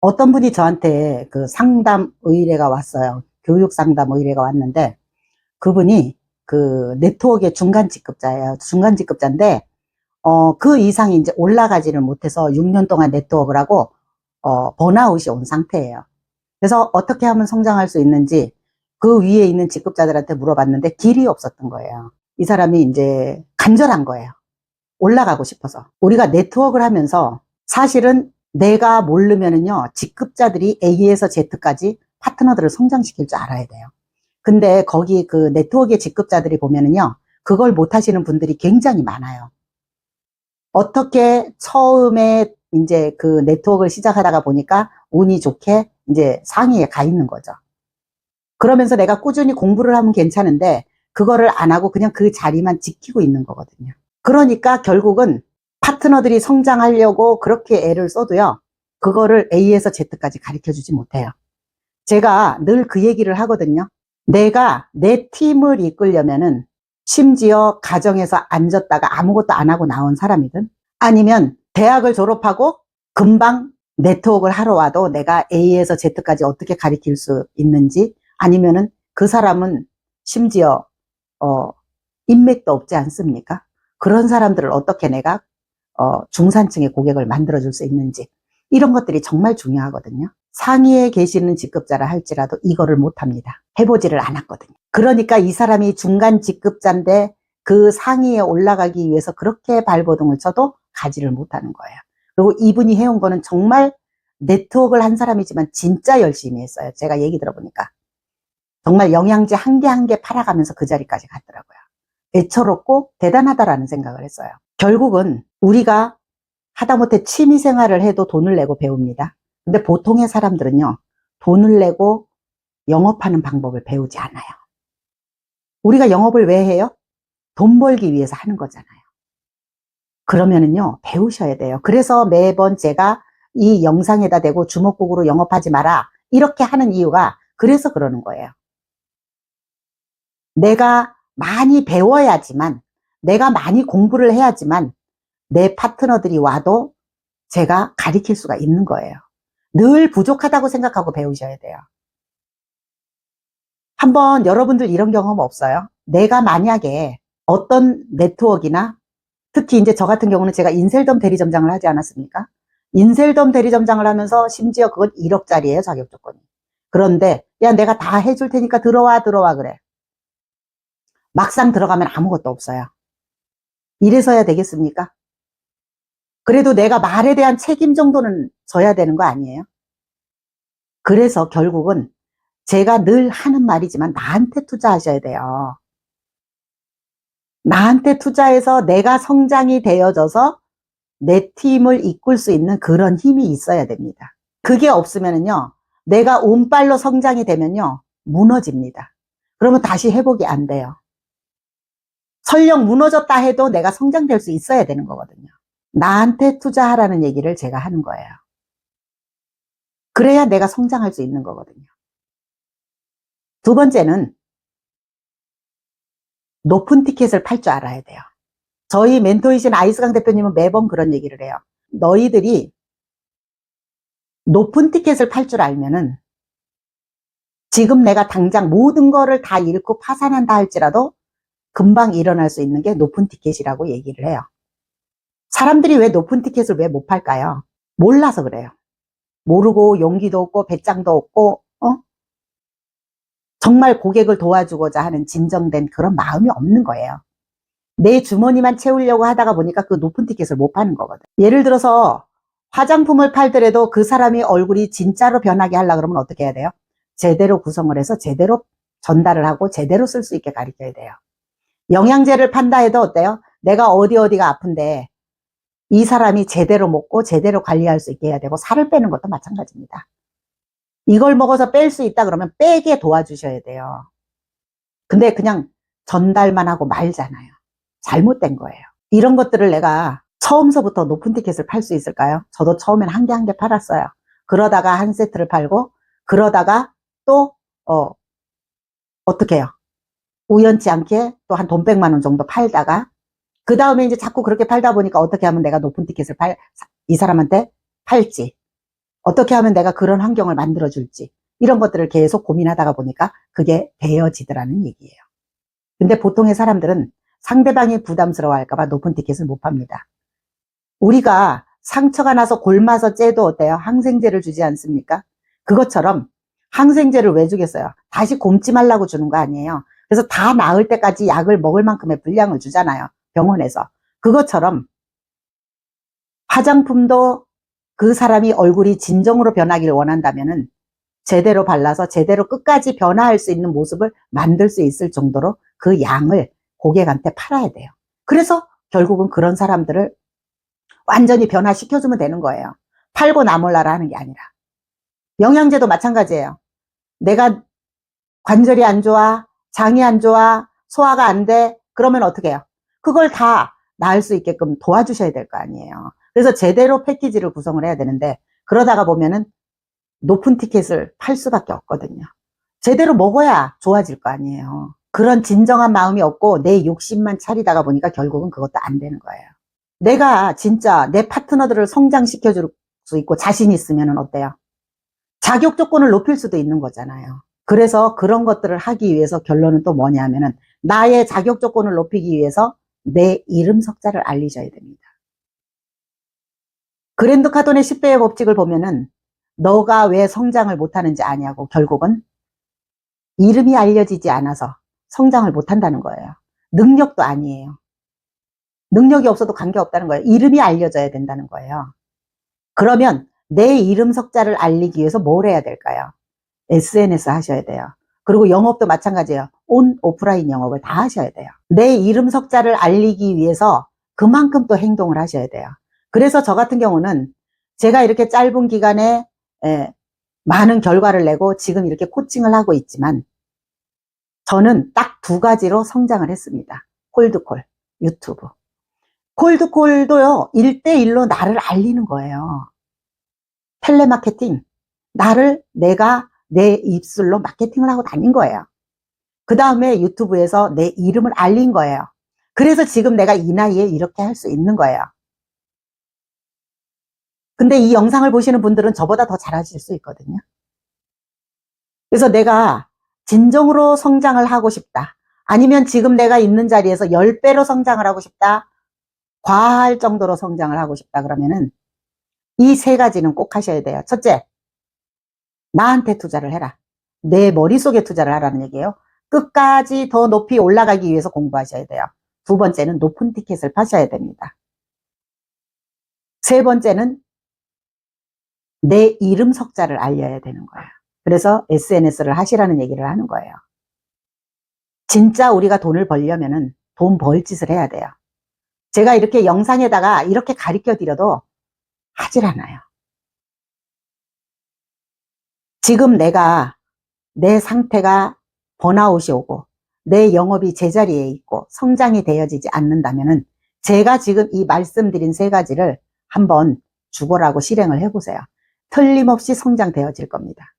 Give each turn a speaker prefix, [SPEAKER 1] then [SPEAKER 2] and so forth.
[SPEAKER 1] 어떤 분이 저한테 그 상담 의뢰가 왔어요. 교육 상담 의뢰가 왔는데, 그분이 그 네트워크의 중간 직급자예요. 중간 직급자인데, 그 이상이 이제 올라가지를 못해서 6년 동안 네트워크를 하고, 번아웃이 온 상태예요. 그래서 어떻게 하면 성장할 수 있는지 그 위에 있는 직급자들한테 물어봤는데 길이 없었던 거예요. 이 사람이 이제 간절한 거예요. 올라가고 싶어서. 우리가 네트워크를 하면서 사실은 내가 모르면은요, 직급자들이 A에서 Z까지 파트너들을 성장시킬 줄 알아야 돼요. 근데 거기 그 네트워크의 직급자들이 보면은요, 그걸 못 하시는 분들이 굉장히 많아요. 어떻게 처음에 이제 그 네트워크를 시작하다가 보니까 운이 좋게 이제 상위에 가 있는 거죠. 그러면서 내가 꾸준히 공부를 하면 괜찮은데 그거를 안 하고 그냥 그 자리만 지키고 있는 거거든요. 그러니까 결국은 파트너들이 성장하려고 그렇게 애를 써도요, 그거를 A에서 Z까지 가르쳐 주지 못해요. 제가 늘 그 얘기를 하거든요. 내가 내 팀을 이끌려면은 심지어 가정에서 앉았다가 아무것도 안 하고 나온 사람이든 아니면 대학을 졸업하고 금방 네트워크를 하러 와도 내가 A에서 Z까지 어떻게 가르칠 수 있는지, 아니면은 그 사람은 심지어 인맥도 없지 않습니까? 그런 사람들을 어떻게 내가 중산층의 고객을 만들어줄 수 있는지, 이런 것들이 정말 중요하거든요. 상위에 계시는 직급자라 할지라도 이거를 못합니다. 해보지를 않았거든요. 그러니까 이 사람이 중간 직급자인데 그 상위에 올라가기 위해서 그렇게 발버둥을 쳐도 가지를 못하는 거예요. 그리고 이분이 해온 거는 정말 네트워크를 한 사람이지만 진짜 열심히 했어요. 제가 얘기 들어보니까 정말 영양제 한 개 한 개 팔아가면서 그 자리까지 갔더라고요. 애처롭고 대단하다라는 생각을 했어요. 결국은 우리가 하다못해 취미생활을 해도 돈을 내고 배웁니다. 근데 보통의 사람들은요, 돈을 내고 영업하는 방법을 배우지 않아요. 우리가 영업을 왜 해요? 돈 벌기 위해서 하는 거잖아요. 그러면은요, 배우셔야 돼요. 그래서 매번 제가 이 영상에다 대고 주먹국으로 영업하지 마라, 이렇게 하는 이유가 그래서 그러는 거예요. 내가 많이 배워야지만, 내가 많이 공부를 해야지만 내 파트너들이 와도 제가 가르칠 수가 있는 거예요. 늘 부족하다고 생각하고 배우셔야 돼요. 한번 여러분들 이런 경험 없어요? 내가 만약에 어떤 네트워크나, 특히 이제 저 같은 경우는 제가 인셀덤 대리점장을 하지 않았습니까? 인셀덤 대리점장을 하면서 심지어 그건 1억짜리예요, 자격 조건이. 그런데 야, 내가 다 해줄 테니까 들어와 그래. 막상 들어가면 아무것도 없어요. 이래서야 되겠습니까? 그래도 내가 말에 대한 책임 정도는 져야 되는 거 아니에요? 그래서 결국은 제가 늘 하는 말이지만 나한테 투자하셔야 돼요. 나한테 투자해서 내가 성장이 되어져서 내 팀을 이끌 수 있는 그런 힘이 있어야 됩니다. 그게 없으면요, 내가 운빨로 성장이 되면요, 무너집니다. 그러면 다시 회복이 안 돼요. 설령 무너졌다 해도 내가 성장될 수 있어야 되는 거거든요. 나한테 투자하라는 얘기를 제가 하는 거예요. 그래야 내가 성장할 수 있는 거거든요. 두 번째는 높은 티켓을 팔 줄 알아야 돼요. 저희 멘토이신 아이스강 대표님은 매번 그런 얘기를 해요. 너희들이 높은 티켓을 팔 줄 알면은 지금 내가 당장 모든 거를 다 잃고 파산한다 할지라도 금방 일어날 수 있는 게 높은 티켓이라고 얘기를 해요. 사람들이 왜 높은 티켓을 왜 못 팔까요? 몰라서 그래요. 모르고 용기도 없고 배짱도 없고 정말 고객을 도와주고자 하는 진정된 그런 마음이 없는 거예요. 내 주머니만 채우려고 하다가 보니까 그 높은 티켓을 못 파는 거거든. 예를 들어서 화장품을 팔더라도 그 사람이 얼굴이 진짜로 변하게 하려고 그러면 어떻게 해야 돼요? 제대로 구성을 해서 제대로 전달을 하고 제대로 쓸 수 있게 가르쳐야 돼요. 영양제를 판다 해도 어때요? 내가 어디가 아픈데 이 사람이 제대로 먹고 제대로 관리할 수 있게 해야 되고, 살을 빼는 것도 마찬가지입니다. 이걸 먹어서 뺄 수 있다 그러면 빼게 도와주셔야 돼요. 근데 그냥 전달만 하고 말잖아요. 잘못된 거예요. 이런 것들을 내가 처음서부터 높은 티켓을 팔 수 있을까요? 저도 처음엔 한 개 한 개 팔았어요. 그러다가 한 세트를 팔고, 그러다가 또 어떻게 해요? 우연치 않게 또 한 돈 100만 원 정도 팔다가, 그 다음에 이제 자꾸 그렇게 팔다 보니까 어떻게 하면 내가 높은 티켓을 이 사람한테 팔지, 어떻게 하면 내가 그런 환경을 만들어줄지 이런 것들을 계속 고민하다가 보니까 그게 되어지더라는 얘기예요. 근데 보통의 사람들은 상대방이 부담스러워할까봐 높은 티켓을 못 팝니다. 우리가 상처가 나서 골마서 째도 어때요? 항생제를 주지 않습니까? 그것처럼 항생제를 왜 주겠어요? 다시 곰지 말라고 주는 거 아니에요. 그래서 다 나을 때까지 약을 먹을 만큼의 분량을 주잖아요. 병원에서. 그것처럼 화장품도 그 사람이 얼굴이 진정으로 변하기를 원한다면은 제대로 발라서 제대로 끝까지 변화할 수 있는 모습을 만들 수 있을 정도로 그 양을 고객한테 팔아야 돼요. 그래서 결국은 그런 사람들을 완전히 변화시켜주면 되는 거예요. 팔고 나몰라라 하는 게 아니라. 영양제도 마찬가지예요. 내가 관절이 안 좋아, 장이 안 좋아, 소화가 안 돼, 그러면 어떻게 해요? 그걸 다 나을 수 있게끔 도와주셔야 될 거 아니에요. 그래서 제대로 패키지를 구성을 해야 되는데 그러다가 보면은 높은 티켓을 팔 수밖에 없거든요. 제대로 먹어야 좋아질 거 아니에요. 그런 진정한 마음이 없고 내 욕심만 차리다가 보니까 결국은 그것도 안 되는 거예요. 내가 진짜 내 파트너들을 성장시켜 줄 수 있고 자신 있으면 어때요? 자격 조건을 높일 수도 있는 거잖아요. 그래서 그런 것들을 하기 위해서 결론은 또 뭐냐면은 나의 자격 조건을 높이기 위해서 내 이름 석자를 알리셔야 됩니다. 그랜드 카돈의 10배의 법칙을 보면은 너가 왜 성장을 못하는지 아냐고 결국은 이름이 알려지지 않아서 성장을 못한다는 거예요. 능력도 아니에요. 능력이 없어도 관계없다는 거예요. 이름이 알려져야 된다는 거예요. 그러면 내 이름 석자를 알리기 위해서 뭘 해야 될까요? SNS 하셔야 돼요. 그리고 영업도 마찬가지예요. 온, 오프라인 영업을 다 하셔야 돼요. 내 이름 석자를 알리기 위해서 그만큼 또 행동을 하셔야 돼요. 그래서 저 같은 경우는 제가 이렇게 짧은 기간에 많은 결과를 내고 지금 이렇게 코칭을 하고 있지만 저는 딱 두 가지로 성장을 했습니다. 콜드콜, 유튜브. 콜드콜도요, 1대1로 나를 알리는 거예요. 텔레마케팅. 내가 내 입술로 마케팅을 하고 다닌 거예요. 그 다음에 유튜브에서 내 이름을 알린 거예요. 그래서 지금 내가 이 나이에 이렇게 할 수 있는 거예요. 근데 이 영상을 보시는 분들은 저보다 더 잘하실 수 있거든요. 그래서 내가 진정으로 성장을 하고 싶다. 아니면 지금 내가 있는 자리에서 10배로 성장을 하고 싶다. 과할 정도로 성장을 하고 싶다. 그러면은 이 세 가지는 꼭 하셔야 돼요. 첫째, 나한테 투자를 해라. 내 머릿속에 투자를 하라는 얘기예요. 끝까지 더 높이 올라가기 위해서 공부하셔야 돼요. 두 번째는 높은 티켓을 파셔야 됩니다. 세 번째는 내 이름 석자를 알려야 되는 거예요. 그래서 SNS를 하시라는 얘기를 하는 거예요. 진짜 우리가 돈을 벌려면은 돈 벌 짓을 해야 돼요. 제가 이렇게 영상에다가 이렇게 가르쳐 드려도 하질 않아요. 지금 내 상태가 번아웃이 오고 내 영업이 제자리에 있고 성장이 되어지지 않는다면은 제가 지금 이 말씀드린 세 가지를 한번 죽어라고 실행을 해보세요. 틀림없이 성장되어질 겁니다.